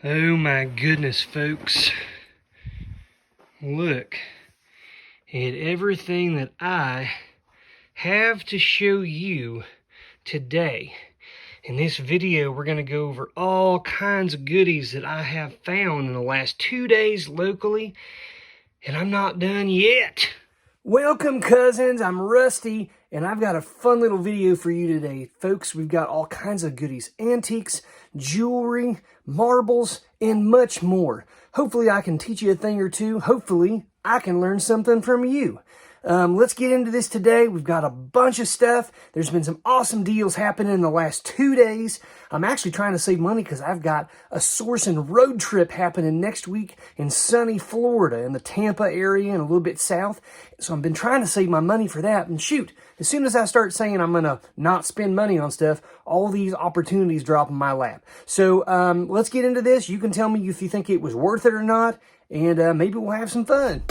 Oh my goodness, folks. Look at everything that I have to show you today. In this video, we're going to go over all kinds of goodies that I have found in the last 2 days locally, and I'm not done yet. Welcome, cousins. I'm Rusty, and I've got a fun little video for you today. Folks, we've got all kinds of goodies, antiques, jewelry, marbles, and much more. Hopefully, I can teach you a thing or two. Hopefully, I can learn something from you. Let's get into this today. We've got a bunch of stuff. There's been some awesome deals happening in the last 2 days. I'm actually trying to save money because I've got a sourcing road trip happening next week in sunny Florida, in the Tampa area and a little bit south. So I've been trying to save my money for that. And shoot, as soon as I start saying I'm going to not spend money on stuff, all these opportunities drop in my lap. So let's get into this. You can tell me if you think it was worth it or not, and maybe we'll have some fun.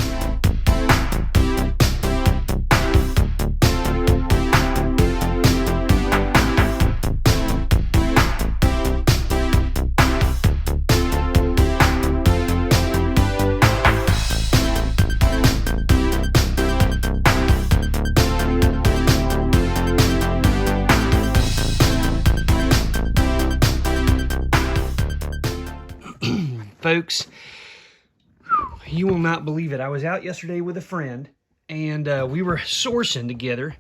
Folks, you will not believe it. I was out yesterday with a friend, and we were sourcing together,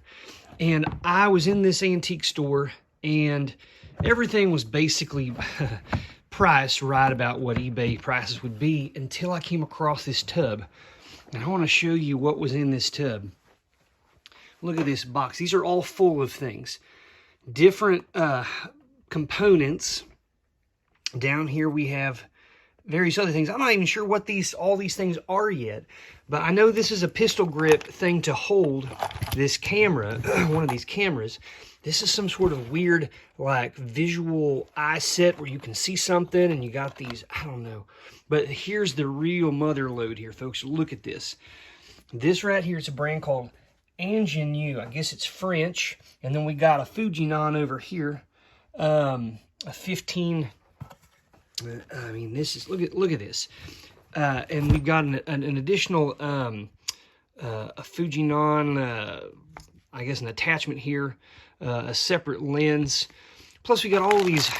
and I was in this antique store, and everything was basically priced right about what eBay prices would be until I came across this tub. And I want to show you what was in this tub. Look at this box. These are all full of things. Different components. Down here we have various other things. I'm not even sure what all these things are yet, but I know this is a pistol grip thing to hold this camera, one of these cameras. This is some sort of weird, like, visual eye set where you can see something, and you got these, I don't know. But here's the real mother load here, folks. Look at this. This right here is a brand called Ingenue. I guess it's French. And then we got a Fujinon over here, a 15. I mean, this is, look at this. And we've got an additional a Fujinon, I guess an attachment here, a separate lens. Plus we got all these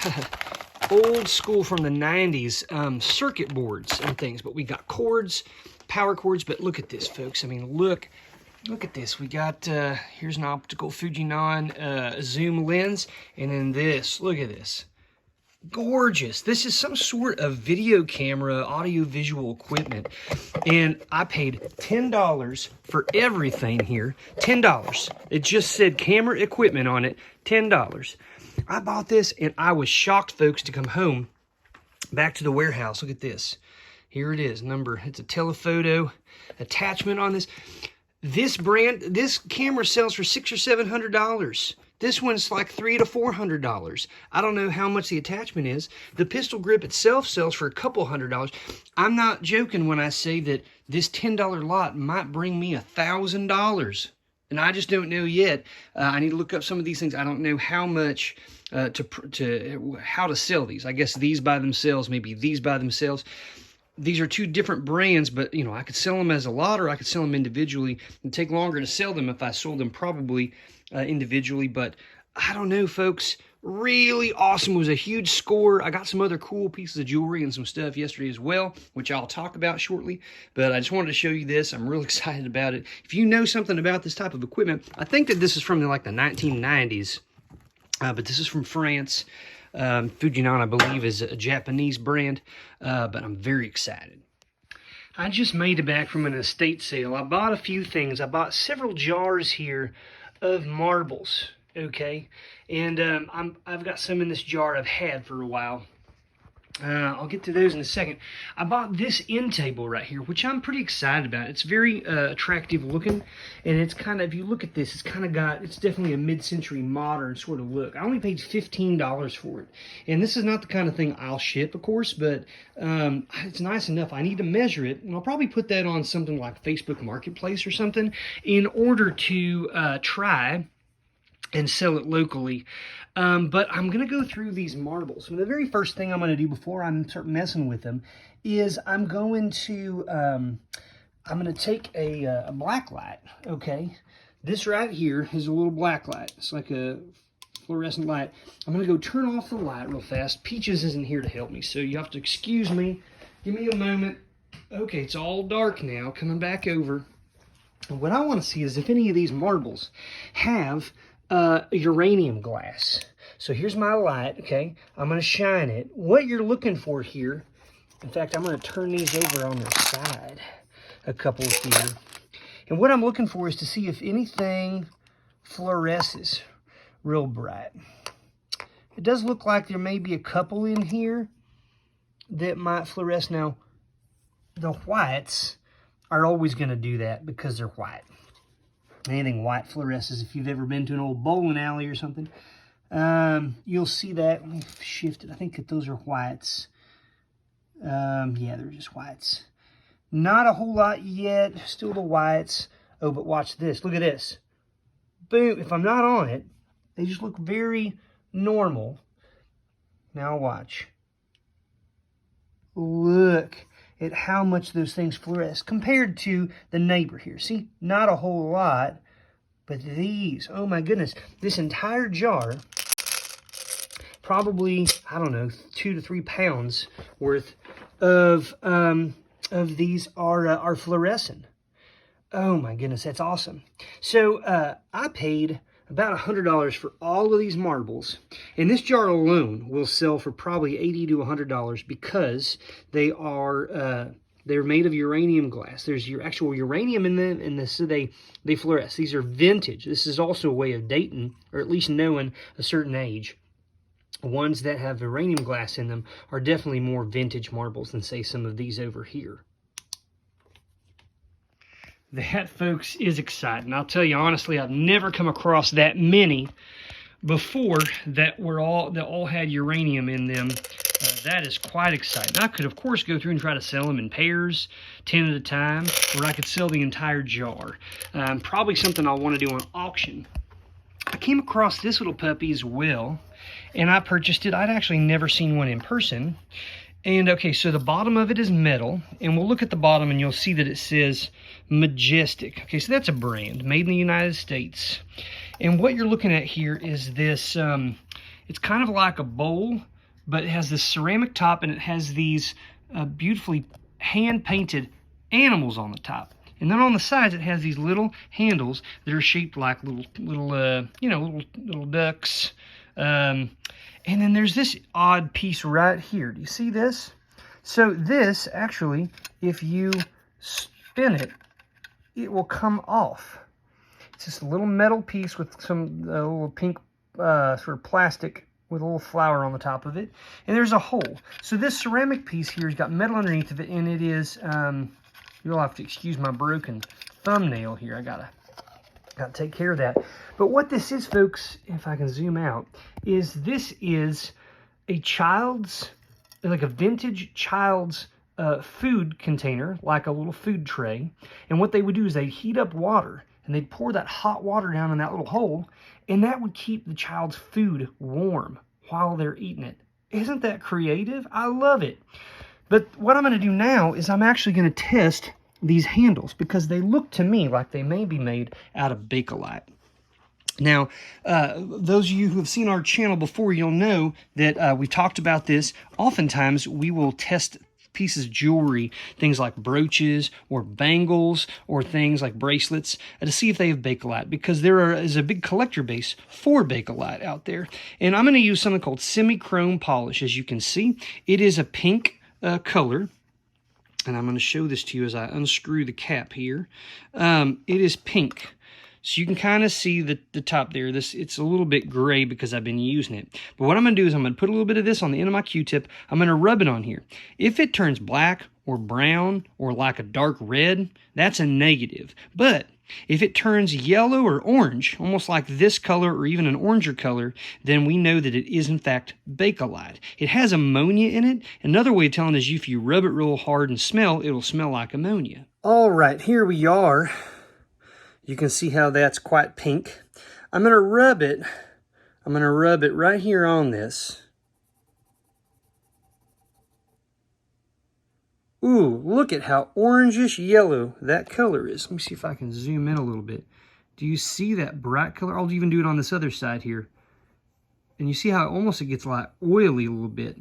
old school from the 90s circuit boards and things. But we got cords, power cords. But look at this, folks. I mean, look at this. We got, here's an optical Fujinon zoom lens. And then this, look at this. Gorgeous. This is some sort of video camera, audio-visual equipment. And I paid $10 for everything here. $10. It just said camera equipment on it. $10. I bought this, and I was shocked, folks, to come home back to the warehouse. Look at this. Here it is. It's a telephoto attachment on this. This camera sells for $600 or $700. This one's like $300 to $400. I don't know how much the attachment is. The pistol grip itself sells for a couple $100. I'm not joking when I say that this $10 lot might bring me $1,000. And I just don't know yet. I need to look up some of these things. I don't know how much how to sell these. I guess these by themselves, maybe these by themselves. These are two different brands, but, you know, I could sell them as a lot or I could sell them individually. It'd take longer to sell them if I sold them probably individually, but I don't know, folks. Really awesome. It was a huge score. I got some other cool pieces of jewelry and some stuff yesterday as well, which I'll talk about shortly, but I just wanted to show you this. I'm real excited about it. If you know something about this type of equipment, I think that this is from like the 1990s, but this is from France. Fujinon, I believe, is a Japanese brand, but I'm very excited. I just made it back from an estate sale. I bought a few things. I bought several jars here of marbles, okay? And I've got some in this jar I've had for a while. I'll get to those in a second. I bought this end table right here, which I'm pretty excited about. It's very attractive looking, and it's kind of, if you look at this, it's definitely a mid-century modern sort of look. I only paid $15 for it, and this is not the kind of thing I'll ship, of course, but it's nice enough. I need to measure it, and I'll probably put that on something like Facebook Marketplace or something in order to try and sell it locally. But I'm going to go through these marbles. And the very first thing I'm going to do before I start messing with them is I'm going to take a black light, okay? This right here is a little black light. It's like a fluorescent light. I'm going to go turn off the light real fast. Peaches isn't here to help me, so you have to excuse me. Give me a moment. Okay, it's all dark now, coming back over. And what I want to see is if any of these marbles have uranium glass. So here's my light, okay? I'm going to shine it. What you're looking for here, in fact, I'm going to turn these over on their side, a couple here. And what I'm looking for is to see if anything fluoresces real bright. It does look like there may be a couple in here that might fluoresce. Now, the whites are always going to do that because they're white. Anything white fluoresces. If you've ever been to an old bowling alley or something, you'll see that. Let me shift it. I think that those are whites. Yeah, they're just whites. Not a whole lot yet. Still the whites. Oh, but watch this. Look at this. Boom. If I'm not on it, they just look very normal. Now watch. Look at how much those things fluoresce compared to the neighbor here. See, not a whole lot, but these, oh my goodness, this entire jar, probably, I don't know, 2 to 3 pounds worth of these are fluorescent. Oh my goodness, that's awesome. So I paid about $100 for all of these marbles, and this jar alone will sell for probably $80 to $100 because they're made of uranium glass. There's your actual uranium in them, and so they fluoresce. These are vintage. This is also a way of dating, or at least knowing a certain age. Ones that have uranium glass in them are definitely more vintage marbles than, say, some of these over here. That, folks, is exciting. I'll tell you honestly, I've never come across that many before that all had uranium in them. That is quite exciting. I could, of course, go through and try to sell them in pairs, 10 at a time, or I could sell the entire jar. Probably something I'll want to do on auction. I came across this little puppy as well, and I purchased it. I'd actually never seen one in person. And okay, so the bottom of it is metal, and we'll look at the bottom and you'll see that it says Majestic. Okay, so that's a brand made in the United States. And what you're looking at here is this, it's kind of like a bowl, but it has this ceramic top, and it has these beautifully hand-painted animals on the top. And then on the sides, it has these little handles that are shaped like little ducks. And then there's this odd piece right here. Do you see this? So this, actually, if you spin it, it will come off. It's just a little metal piece with some little pink sort of plastic with a little flower on the top of it. And there's a hole. So this ceramic piece here has got metal underneath of it, and it is, you'll have to excuse my broken thumbnail here. I gotta take care of that. But what this is, folks, if I can zoom out, is this is a child's, like a vintage child's food container, like a little food tray. And what they would do is they'd heat up water, and they'd pour that hot water down in that little hole, and that would keep the child's food warm while they're eating it. Isn't that creative? I love it. But what I'm going to do now is I'm actually going to test these handles, because they look to me like they may be made out of Bakelite. Now, those of you who have seen our channel before, you'll know that we talked about this. Oftentimes, we will test pieces of jewelry, things like brooches or bangles or things like bracelets, to see if they have Bakelite, because there is a big collector base for Bakelite out there. And I'm going to use something called semi-chrome polish. As you can see, it is a pink color. And I'm going to show this to you as I unscrew the cap here. It is pink. So you can kind of see the top there. It's a little bit gray because I've been using it. But what I'm going to do is I'm going to put a little bit of this on the end of my Q-tip. I'm going to rub it on here. If it turns black or brown or like a dark red, that's a negative. But if it turns yellow or orange, almost like this color or even an oranger color, then we know that it is in fact Bakelite. It has ammonia in it. Another way of telling is if you rub it real hard and smell, it'll smell like ammonia. All right, here we are. You can see how that's quite pink. I'm going to rub it. I'm going to rub it right here on this. Ooh, look at how orangish yellow that color is. Let me see if I can zoom in a little bit. Do you see that bright color? I'll even do it on this other side here. And you see how it gets like oily a little bit.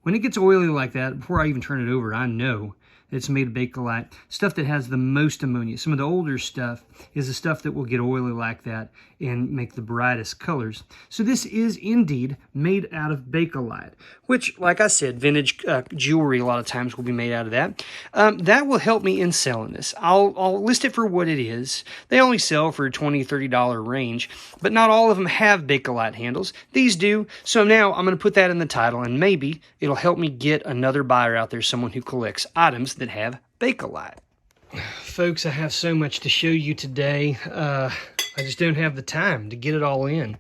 When it gets oily like that, before I even turn it over, I know it's made of Bakelite. Stuff that has the most ammonia. Some of the older stuff is the stuff that will get oily like that and make the brightest colors. So this is indeed made out of Bakelite, which, like I said, vintage jewelry a lot of times will be made out of that. That will help me in selling this. I'll list it for what it is. They only sell for $20, $30 range, but not all of them have Bakelite handles. These do. So now I'm going to put that in the title, and maybe it'll help me get another buyer out there, someone who collects items that have Bakelite. Folks, I have so much to show you today. I just don't have the time to get it all in.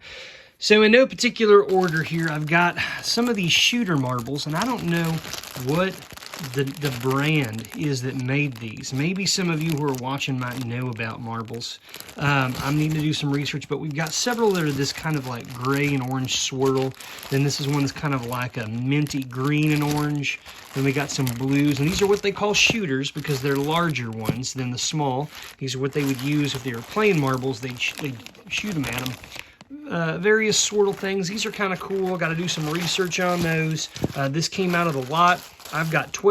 So in no particular order here, I've got some of these shooter marbles, and I don't know what the brand is that made these. Maybe some of you who are watching might know about marbles. I'm needing to do some research, but we've got several that are this kind of like gray and orange swirl. Then this is one that's kind of like a minty green and orange. Then we got some blues, and these are what they call shooters because they're larger ones than the small. These are what they would use if they were playing marbles. They'd shoot them at them. Various swirl things. These are kind of cool. Got to do some research on those. This came out of the lot. I've got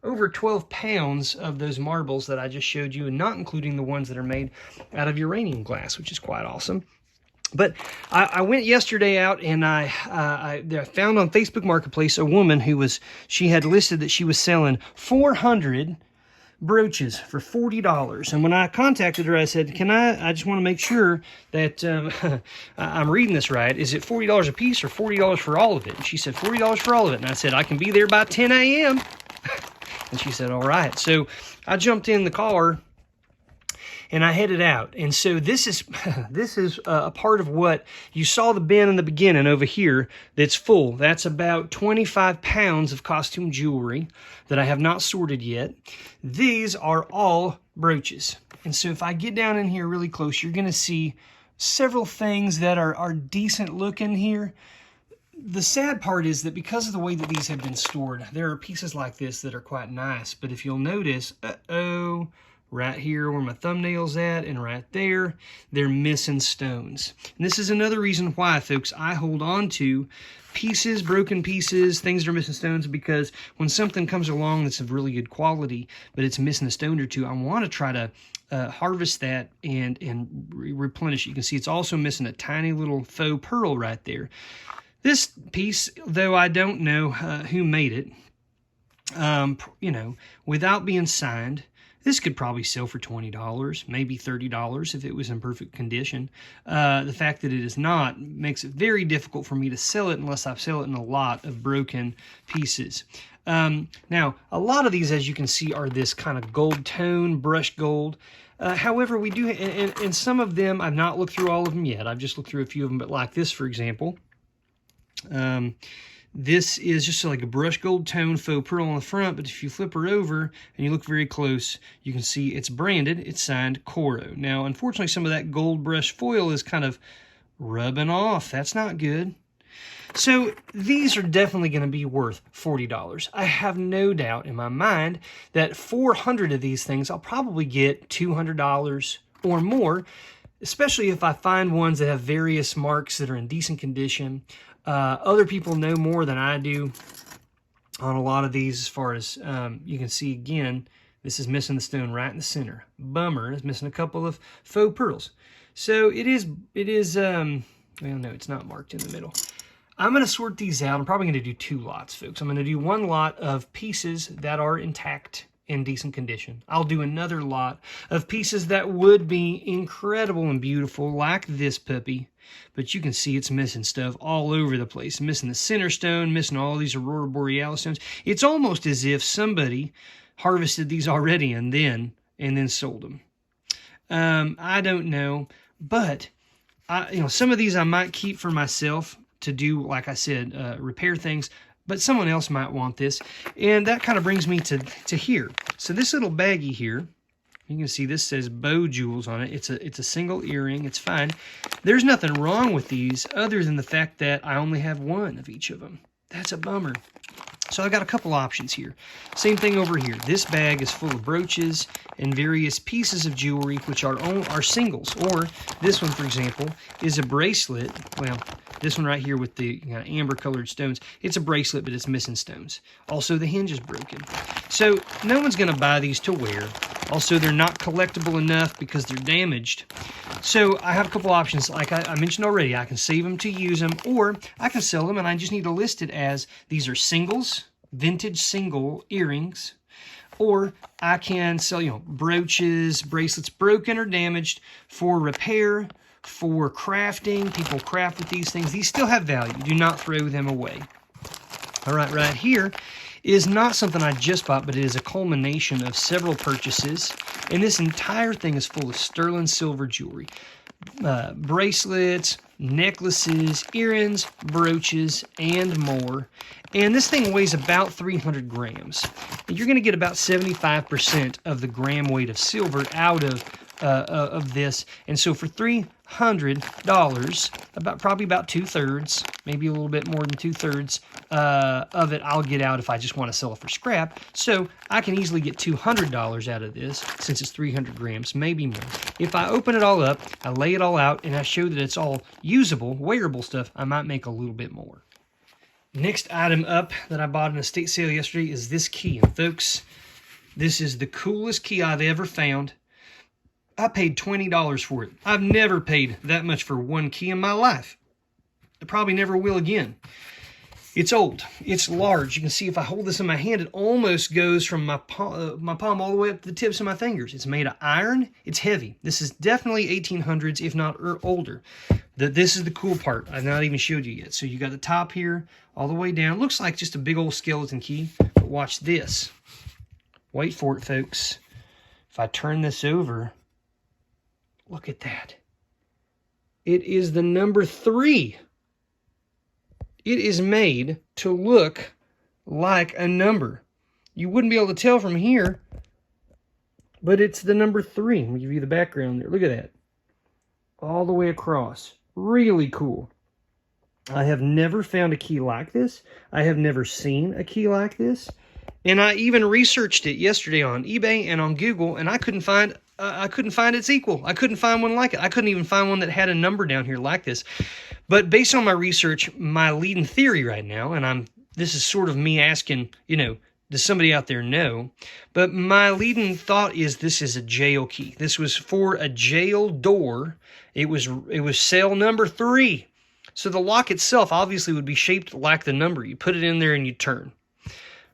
over 12 pounds of those marbles that I just showed you, and not including the ones that are made out of uranium glass, which is quite awesome. But I went yesterday out, and I found on Facebook Marketplace a woman she had listed that she was selling 400 brooches for $40. And when I contacted her, I said, I just want to make sure that I'm reading this right. Is it $40 a piece or $40 for all of it? And she said, $40 for all of it. And I said, I can be there by 10 a.m. And she said, all right. So I jumped in the car and I headed out. And so this is a part of what you saw the bin in the beginning over here that's full. That's about 25 pounds of costume jewelry that I have not sorted yet. These are all brooches. And so if I get down in here really close, you're going to see several things that are decent looking here. The sad part is that because of the way that these have been stored, there are pieces like this that are quite nice. But if you'll notice, right here where my thumbnail's at and right there, they're missing stones. And this is another reason why, folks, I hold on to pieces, broken pieces, things that are missing stones, because when something comes along that's of really good quality, but it's missing a stone or two, I want to try to harvest that and replenish it. You can see it's also missing a tiny little faux pearl right there. This piece, though I don't know who made it, without being signed, this could probably sell for $20, maybe $30 if it was in perfect condition. The fact that it is not makes it very difficult for me to sell it unless I sell it in a lot of broken pieces. Now, a lot of these, as you can see, are this kind of gold tone, brushed gold. However, we do, and some of them, I've not looked through all of them yet. I've just looked through a few of them, but like this, for example. This is just like a brushed gold tone faux pearl on the front, but if you flip her over and you look very close, you can see it's branded, it's signed Coro. Now, unfortunately, some of that gold brush foil is kind of rubbing off. That's not good. So these are definitely going to be worth $40. I have no doubt in my mind that 400 of these things, I'll probably get $200 or more, especially if I find ones that have various marks that are in decent condition. Other people know more than I do on a lot of these as far as, you can see again, this is missing the stone right in the center. Bummer, it's missing a couple of faux pearls. So it is, well, no, it's not marked in the middle. I'm going to sort these out. I'm probably going to do 2 lots, folks. I'm going to do one lot of pieces that are intact in decent condition. I'll do another lot of pieces that would be incredible and beautiful, like this puppy. But you can see it's missing stuff all over the place. Missing the center stone, missing all these Aurora Borealis stones. It's almost as if somebody harvested these already and then sold them. I don't know, but some of these I might keep for myself to do, like I said, repair things. But someone else might want this. And that kind of brings me to here. So this little baggie here You can see this says Bow Jewels on it. It's a single earring. It's fine. There's nothing wrong with these other than the fact that I only have one of each of them. That's a bummer. So I've got a couple options here. Same thing over here. This bag is full of brooches and various pieces of jewelry, which are singles. Or this one, for example, is a bracelet. Well, this one right here with the amber-colored stones. It's a bracelet, but it's missing stones. Also, the hinge is broken. So no one's going to buy these to wear. Also, they're not collectible enough because they're damaged. So I have a couple options. Like I mentioned already, I can save them to use them, or I can sell them, and I just need to list it as these are singles, vintage single earrings, or I can sell, brooches, bracelets broken or damaged for repair, for crafting. People craft with these things. These still have value. Do not throw them away. All right here is not something I just bought, but it is a culmination of several purchases. And this entire thing is full of sterling silver jewelry. Bracelets, necklaces, earrings, brooches, and more. And this thing weighs about 300 grams. And you're going to get about 75% of the gram weight of silver out of this. And so for $300, probably about 2/3, maybe a little bit more than 2/3 of it I'll get out if I just want to sell it for scrap. So I can easily get $200 out of this since it's 300 grams, maybe more. If I open it all up, I lay it all out, and I show that it's all usable, wearable stuff, I might make a little bit more. Next item up that I bought in a estate sale yesterday is this key. And folks, this is the coolest key I've ever found. I paid $20 for it. I've never paid that much for one key in my life. I probably never will again. It's old. It's large. You can see if I hold this in my hand, it almost goes from my palm all the way up to the tips of my fingers. It's made of iron. It's heavy. This is definitely 1800s, if not older. This is the cool part. I've not even showed you yet. So you got the top here all the way down. It looks like just a big old skeleton key. But watch this. Wait for it, folks. If I turn this over, look at that. It is the number 3. It is made to look like a number. You wouldn't be able to tell from here, but it's the number 3. Let me give you the background there. Look at that. All the way across. Really cool. I have never found a key like this. I have never seen a key like this. And I even researched it yesterday on eBay and on Google, and I couldn't find its equal. I couldn't find one like it. I couldn't even find one that had a number down here like this. But based on my research, my leading theory right now, and this is sort of me asking, does somebody out there know? But my leading thought is this is a jail key. This was for a jail door. It was sale number 3. So the lock itself obviously would be shaped like the number. You put it in there and you turn.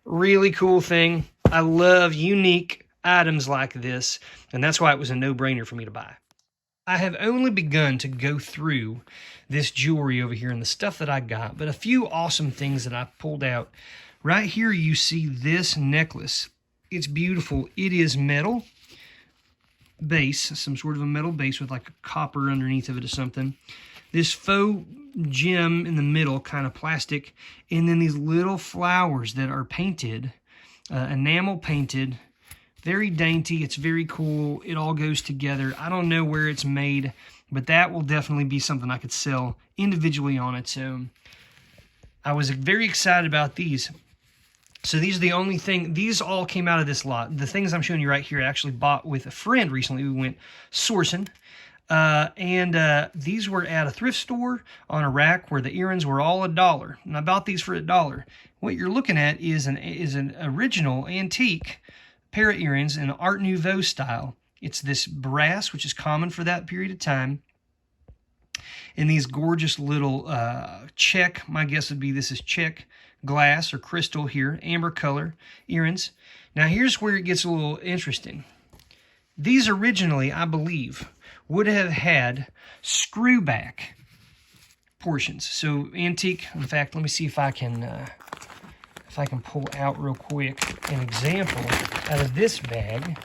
Really cool thing. I love unique items like this, and that's why it was a no-brainer for me to buy. I have only begun to go through this jewelry over here and the stuff that I got, but a few awesome things that I pulled out. Right here you see this necklace. It's beautiful. It is metal base, some sort of a metal base with like a copper underneath of it or something. This faux gem in the middle, kind of plastic, and then these little flowers that are painted, enamel painted. Very dainty. It's very cool. It all goes together. I don't know where it's made, but that will definitely be something I could sell individually on its own. I was very excited about these. So these are the only thing. These all came out of this lot. The things I'm showing you right here I actually bought with a friend recently. We went sourcing. And these were at a thrift store on a rack where the earrings were all $1. And I bought these for $1. What you're looking at is an original antique parrot earrings in Art Nouveau style. It's this brass, which is common for that period of time. And these gorgeous little check, my guess would be this is check glass or crystal here, amber color earrings. Now here's where it gets a little interesting. These originally, I believe, would have had screw back portions. So antique, in fact, let me see if I can pull out real quick an example out of this bag.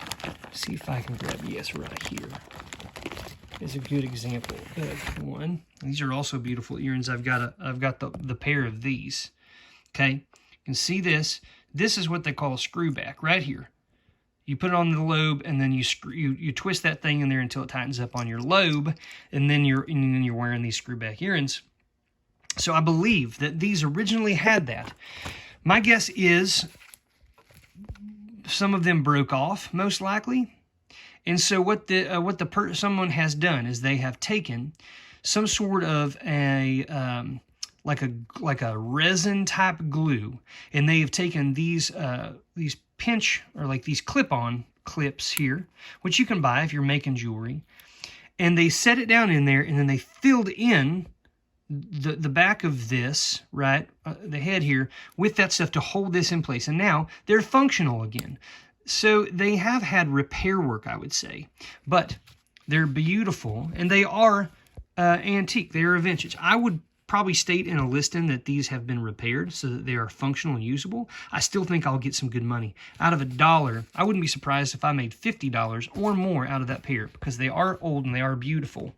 See if I can grab, yes, right here is a good example of one. These are also beautiful earrings. I've got the pair of these. Okay, you can see this. This is what they call a screw back right here. You put it on the lobe, and then you twist that thing in there until it tightens up on your lobe, and then you're wearing these screw back earrings. So I believe that these originally had that. My guess is some of them broke off, most likely. And so what someone has done is they have taken some sort of a like a resin type glue, and they have taken these pinch, or like these clip-on clips here, which you can buy if you're making jewelry, and they set it down in there, and then they filled in the back of this, right, the head here, with that stuff to hold this in place. And now they're functional again. So they have had repair work, I would say, but they're beautiful, and they are antique. They are vintage. I would probably state in a listing that these have been repaired so that they are functional and usable. I still think I'll get some good money. Out of $1, I wouldn't be surprised if I made $50 or more out of that pair, because they are old and they are beautiful.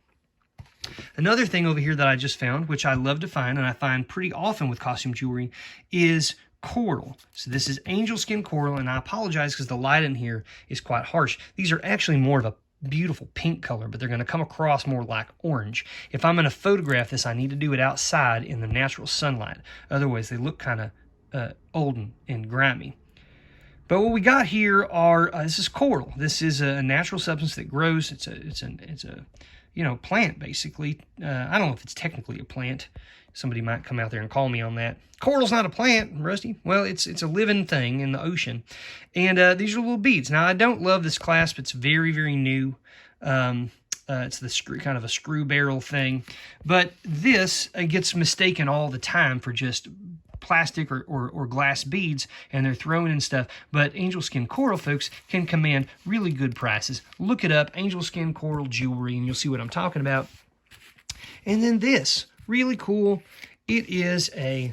Another thing over here that I just found, which I love to find, and I find pretty often with costume jewelry, is coral. So this is angel skin coral, and I apologize because the light in here is quite harsh. These are actually more of a beautiful pink color, but they're going to come across more like orange. If I'm going to photograph this, I need to do it outside in the natural sunlight. Otherwise, they look kind of old and grimy. But what we got here are this is coral. This is a natural substance that grows. It's a plant, basically. I don't know if it's technically a plant. Somebody might come out there and call me on that. Coral's not a plant, Rusty. Well, it's a living thing in the ocean. And these are little beads. Now, I don't love this clasp. It's very, very new. It's the kind of a screw barrel thing. But this gets mistaken all the time for just plastic or glass beads, and they're thrown and stuff. But angel skin coral, folks, can command really good prices. Look it up, angel skin coral jewelry, and you'll see what I'm talking about. And then this, really cool. It is a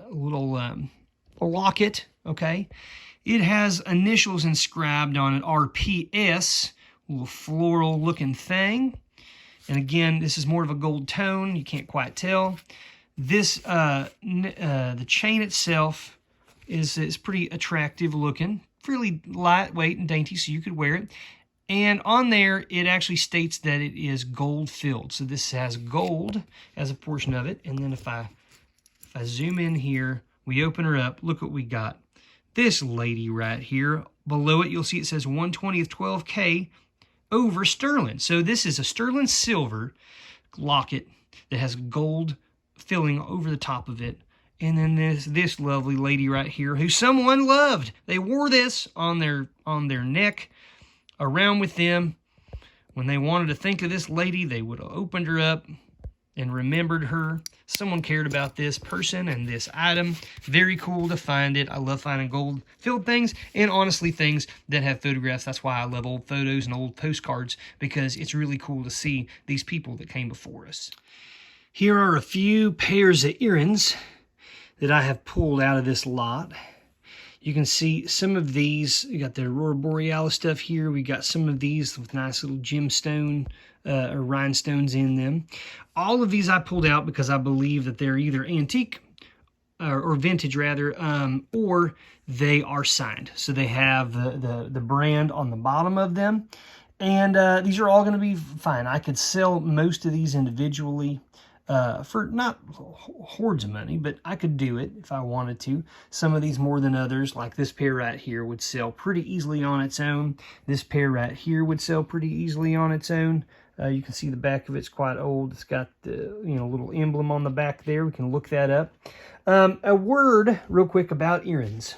little locket, okay? It has initials inscribed on it, RPS, a little floral looking thing. And again, this is more of a gold tone. You can't quite tell. This, the chain itself is pretty attractive looking, fairly lightweight and dainty, so you could wear it. And on there, it actually states that it is gold filled. So this has gold as a portion of it. And then if I zoom in here, we open her up, look what we got. This lady right here, below it, you'll see it says 1/20th 12K over sterling. So this is a sterling silver locket that has gold filling over the top of it. And then this lovely lady right here who someone loved. They wore this on their neck, around with them. When they wanted to think of this lady, they would have opened her up and remembered her. Someone cared about this person and this item. Very cool to find it. I love finding gold-filled things, and honestly, things that have photographs. That's why I love old photos and old postcards, because it's really cool to see these people that came before us. Here are a few pairs of earrings that I have pulled out of this lot. You can see some of these. You got the Aurora Borealis stuff here. We got some of these with nice little gemstone or rhinestones in them. All of these I pulled out because I believe that they're either antique or vintage rather, or they are signed. So they have the brand on the bottom of them. And these are all going to be fine. I could sell most of these individually for not hordes of money, but I could do it if I wanted to. Some of these more than others, like this pair right here, would sell pretty easily on its own. This pair right here would sell pretty easily on its own. You can see the back of it's quite old. It's got the little emblem on the back there. We can look that up. A word real quick about earrings.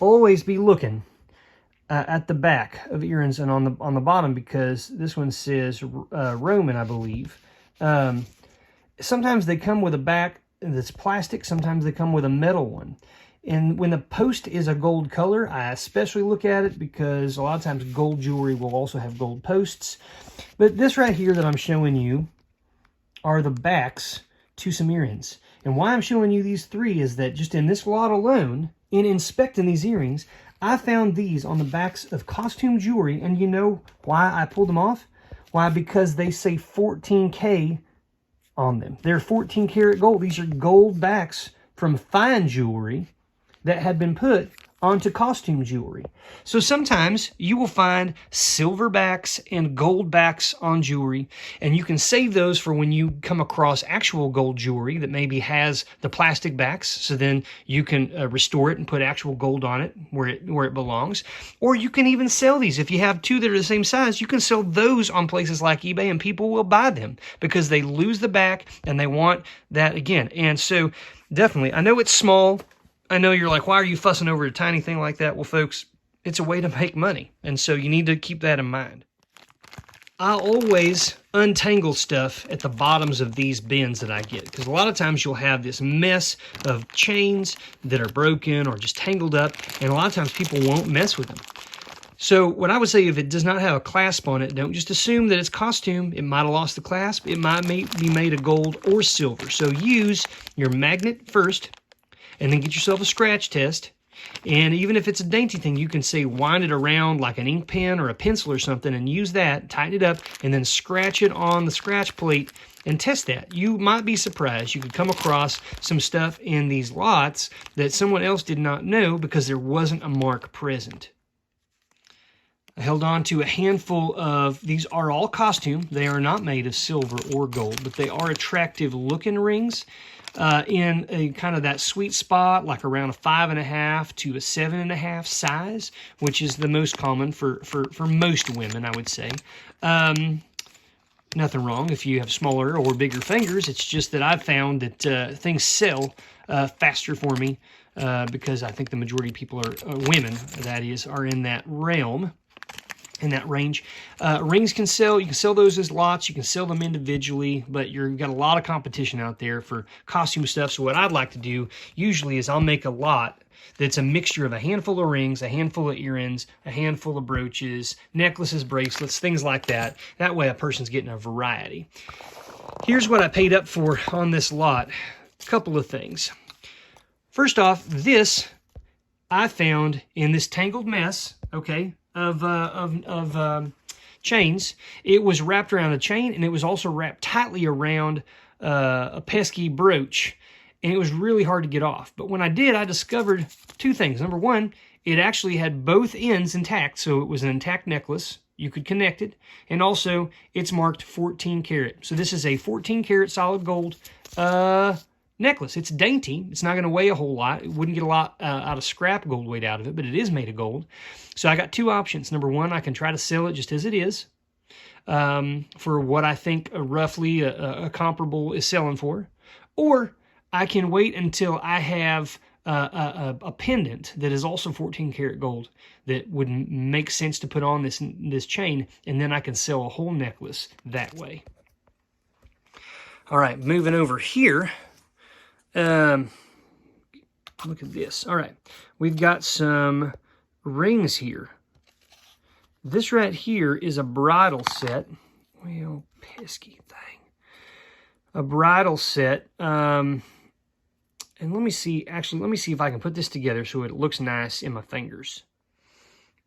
Always be looking at the back of earrings and on the bottom, because this one says Roman, I believe. Sometimes they come with a back that's plastic. Sometimes they come with a metal one. And when the post is a gold color, I especially look at it because a lot of times gold jewelry will also have gold posts. But this right here that I'm showing you are the backs to some earrings. And why I'm showing you these three is that just in this lot alone, in inspecting these earrings, I found these on the backs of costume jewelry. And you know why I pulled them off? Why? Because they say 14K on them. They're 14 karat gold. These are gold backs from fine jewelry that had been put onto costume jewelry. So sometimes you will find silver backs and gold backs on jewelry, and you can save those for when you come across actual gold jewelry that maybe has the plastic backs, so then you can restore it and put actual gold on it where it belongs. Or you can even sell these. If you have two that are the same size, you can sell those on places like eBay, and people will buy them because they lose the back and they want that again. And so definitely, I know it's small. I know you're like, why are you fussing over a tiny thing like that? Well, folks, it's a way to make money. And so you need to keep that in mind. I always untangle stuff at the bottoms of these bins that I get, because a lot of times you'll have this mess of chains that are broken or just tangled up, and a lot of times people won't mess with them. So what I would say, if it does not have a clasp on it, don't just assume that it's costume. It might have lost the clasp. It might be made of gold or silver. So use your magnet first, and then get yourself a scratch test. And even if it's a dainty thing, you can say wind it around like an ink pen or a pencil or something, and use that, tighten it up, and then scratch it on the scratch plate and test that. You might be surprised. You could come across some stuff in these lots that someone else did not know because there wasn't a mark present. I held on to a handful of, these are all costume. They are not made of silver or gold, but they are attractive looking rings. In a kind of that sweet spot, like around a 5.5 to a 7.5 size, which is the most common for most women, I would say. Nothing wrong if you have smaller or bigger fingers. It's just that I've found that things sell faster for me because I think the majority of people are women, that is, are in that realm. In that range. Rings can sell. You can sell those as lots. You can sell them individually, but you've got a lot of competition out there for costume stuff. So what I'd like to do usually is I'll make a lot that's a mixture of a handful of rings, a handful of earrings, a handful of brooches, necklaces, bracelets, things like that. That way a person's getting a variety. Here's what I paid up for on this lot. A couple of things. First off, this I found in this tangled mess, okay, of chains. It was wrapped around a chain, and it was also wrapped tightly around a pesky brooch, and it was really hard to get off. But when I did, I discovered two things. Number one, it actually had both ends intact, so it was an intact necklace. You could connect it, and also it's marked 14 karat. So this is a 14 karat solid gold necklace. It's dainty. It's not going to weigh a whole lot. It wouldn't get a lot out of scrap gold weight out of it, but it is made of gold. So I got two options. Number one, I can try to sell it just as it is for what I think roughly a comparable is selling for. Or I can wait until I have a pendant that is also 14 karat gold that would make sense to put on this chain, and then I can sell a whole necklace that way. All right, moving over here. Look at this. All right, we've got some rings here. This right here is a bridal set. Well, pesky thing. A bridal set. And let me see, actually, let me see if I can put this together so it looks nice in my fingers.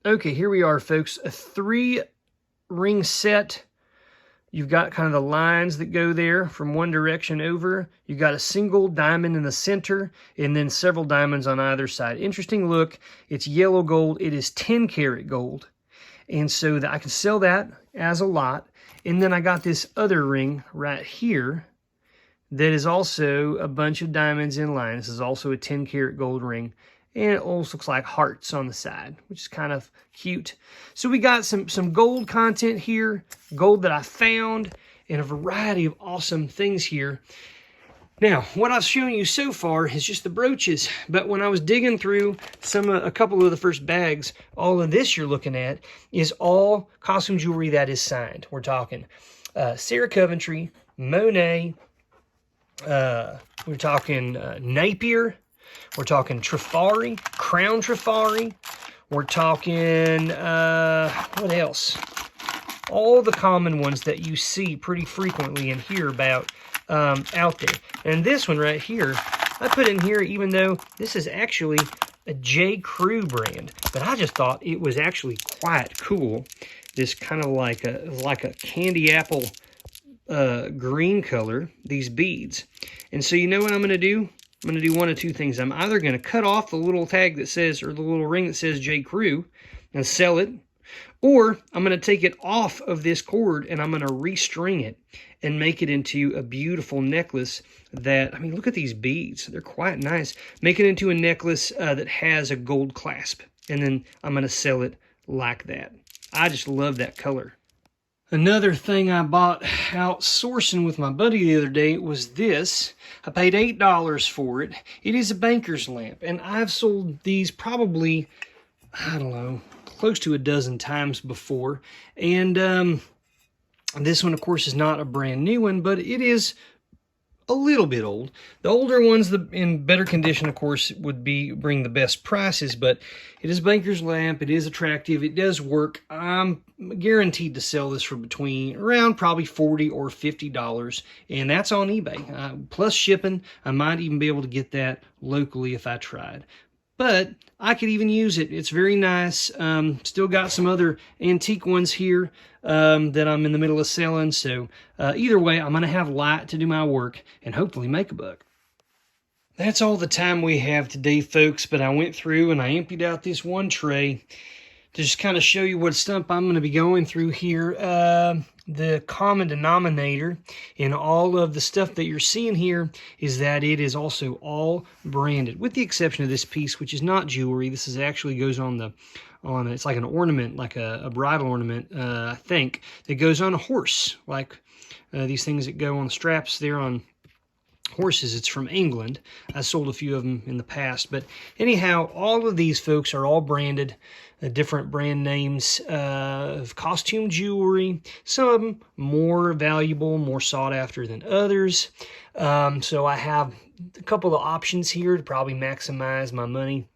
Okay, here we are, folks. A 3-ring set. You've got kind of the lines that go there from one direction over. You've got a single diamond in the center and then several diamonds on either side. Interesting look. It's yellow gold. It is 10 karat gold. And so I can sell that as a lot. And then I got this other ring right here that is also a bunch of diamonds in line. This is also a 10 karat gold ring. And it almost looks like hearts on the side, which is kind of cute. So we got some gold content here, gold that I found, and a variety of awesome things here. Now, what I've shown you so far is just the brooches, but when I was digging through a couple of the first bags, all of this you're looking at is all costume jewelry that is signed. We're talking Sarah Coventry, Monet, we're talking Napier, we're talking Trifari, Crown Trifari. We're talking, what else? All the common ones that you see pretty frequently and hear about out there. And this one right here, I put in here even though this is actually a J. Crew brand. But I just thought it was actually quite cool. This kind of like a candy apple green color, these beads. And so you know what I'm going to do? I'm going to do one of two things. I'm either going to cut off the little tag that says, or the little ring that says J. Crew and sell it, or I'm going to take it off of this cord and I'm going to restring it and make it into a beautiful necklace that, I mean, look at these beads. They're quite nice. Make it into a necklace that has a gold clasp. And then I'm going to sell it like that. I just love that color. Another thing I bought out sourcing with my buddy the other day was this. I paid $8 for it. It is a banker's lamp, and I've sold these probably, I don't know, close to a dozen times before. And this one, of course, is not a brand new one, but it is a little bit old. The older ones in better condition, of course, would bring the best prices, but it is a banker's lamp. It is attractive. It does work. I'm guaranteed to sell this for around probably $40 or $50, and that's on eBay. Plus shipping, I might even be able to get that locally if I tried. But I could even use it. It's very nice. Still got some other antique ones here that I'm in the middle of selling. So either way, I'm going to have light to do my work and hopefully make a buck. That's all the time we have today, folks. But I went through and I emptied out this one tray to just kind of show you what stuff I'm going to be going through here. The common denominator in all of the stuff that you're seeing here is that it is also all branded, with the exception of this piece, which is not jewelry. This is actually goes on it's like an ornament, like a bridal ornament, I think, that goes on a horse, like these things that go on straps there on horses. It's from England. I sold a few of them in the past, but anyhow, all of these folks are all branded, different brand names of costume jewelry, some of them more valuable, more sought after than others. So I have a couple of options here to probably maximize my money.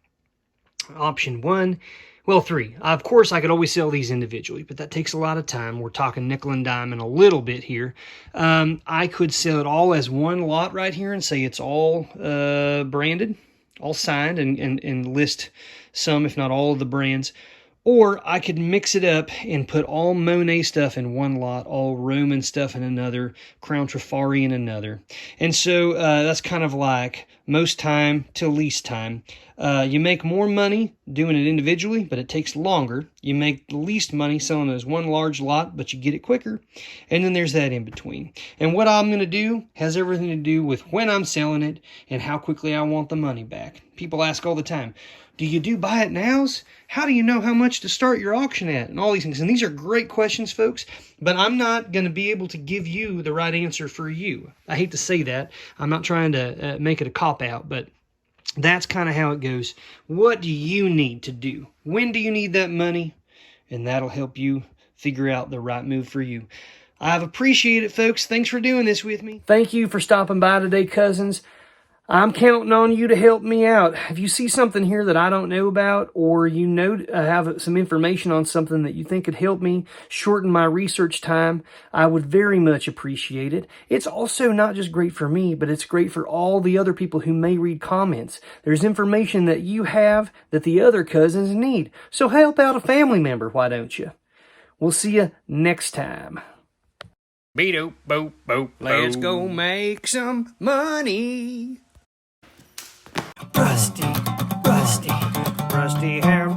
Option one, well, three. Of course, I could always sell these individually, but that takes a lot of time. We're talking nickel and dime in a little bit here. I could sell it all as one lot right here and say it's all branded, all signed, and list some, if not all, of the brands. Or I could mix it up and put all Monet stuff in one lot, all Roman stuff in another, Crown Trifari in another. And so that's kind of like most time to least time. You make more money doing it individually, but it takes longer. You make the least money selling it as one large lot, but you get it quicker. And then there's that in between. And what I'm going to do has everything to do with when I'm selling it and how quickly I want the money back. People ask all the time, do you do buy it nows? How do you know how much to start your auction at? And all these things. And these are great questions, folks, but I'm not going to be able to give you the right answer for you. I hate to say that. I'm not trying to make it a cop-out, but that's kind of how it goes. What do you need to do? When do you need that money? And that'll help you figure out the right move for you. I've appreciated it, folks. Thanks for doing this with me. Thank you for stopping by today, cousins. I'm counting on you to help me out. If you see something here that I don't know about, or you know have some information on something that you think could help me shorten my research time, I would very much appreciate it. It's also not just great for me, but it's great for all the other people who may read comments. There's information that you have that the other cousins need. So help out a family member, why don't you? We'll see you next time. Beep, boop, boop. Let's go make some money. Rusty, how